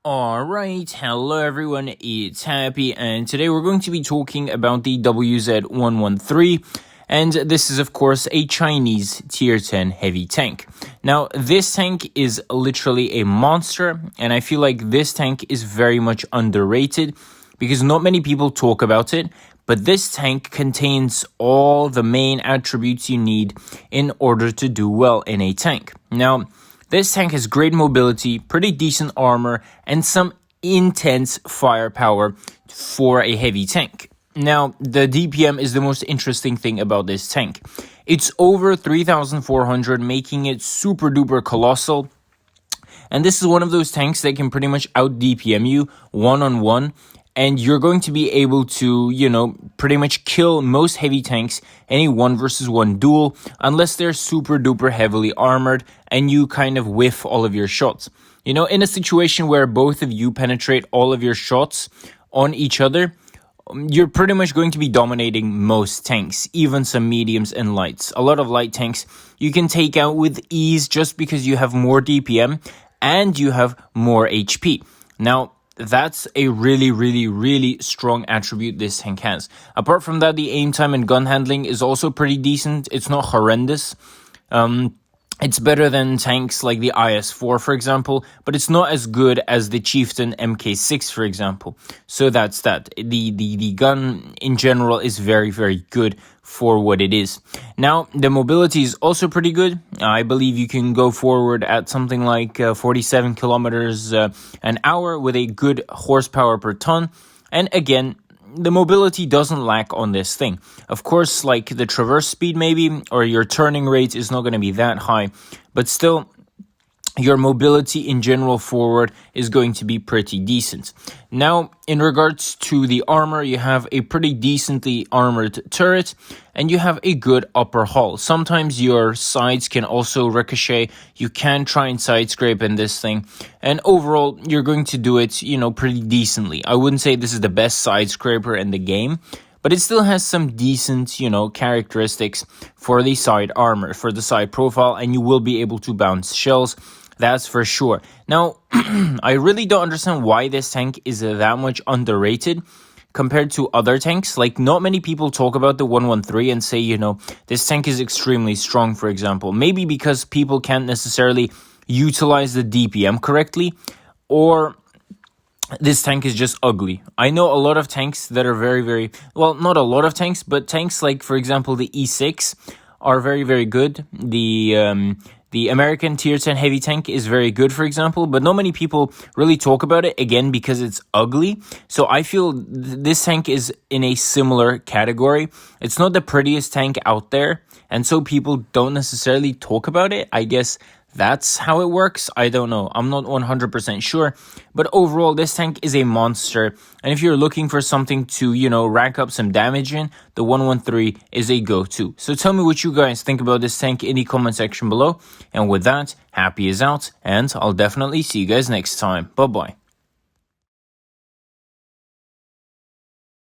Alright, hello everyone, it's Happy, and today we're going to be talking about the WZ-113, and this is of course a Chinese tier 10 heavy tank. Now, this tank is literally a monster, and I feel like this tank is very much underrated, because not many people talk about it, but this tank contains all the main attributes you need in order to do well in a tank. Now, this tank has great mobility, pretty decent armor, and some intense firepower for a heavy tank. Now, the DPM is the most interesting thing about this tank. It's over 3,400, making it super duper colossal. And this is one of those tanks that can pretty much out DPM you one-on-one. And you're going to be able to, pretty much kill most heavy tanks in a 1v1 duel, unless they're super duper heavily armored and you kind of whiff all of your shots. In a situation where both of you penetrate all of your shots on each other, you're pretty much going to be dominating most tanks, even some mediums and lights. A lot of light tanks you can take out with ease just because you have more DPM and you have more HP. Now, that's a really strong attribute this tank has. Apart from that, the aim time and gun handling is also pretty decent. It's not horrendous. It's better than tanks like the IS-4, for example, but it's not as good as the Chieftain MK6, for example. So that's that. The gun in general is very good for what it is. Now, the mobility is also pretty good. I believe you can go forward at something like 47 kilometers an hour with a good horsepower per ton. And again, the mobility doesn't lack on this thing. Of course, like the traverse speed maybe, or your turning rate is not going to be that high, but still, your mobility in general forward is going to be pretty decent. Now, in regards to the armor, you have a pretty decently armored turret, and you have a good upper hull. Sometimes your sides can also ricochet. You can try and side scrape in this thing, and overall, you're going to do it, pretty decently. I wouldn't say this is the best side scraper in the game, but it still has some decent, characteristics for the side armor, for the side profile, and you will be able to bounce shells. That's for sure. Now, I really don't understand why this tank is that much underrated compared to other tanks. Like, not many people talk about the 113 and say, this tank is extremely strong, for example. Maybe because people can't necessarily utilize the DPM correctly, or this tank is just ugly. I know a lot of tanks that are very, well, not a lot of tanks, but tanks like, for example, the E6 are very good. The American tier 10 heavy tank is very good, for example, but not many people really talk about it, again, because it's ugly. So I feel this tank is in a similar category. It's not the prettiest tank out there, and so people don't necessarily talk about it. I guess that's how it works. I don't know. I'm not 100% sure. But overall, this tank is a monster. And if you're looking for something to, rack up some damage in, the 113 is a go-to. So tell me what you guys think about this tank in the comment section below. And with that, Happy is out, and I'll definitely see you guys next time. Bye-bye.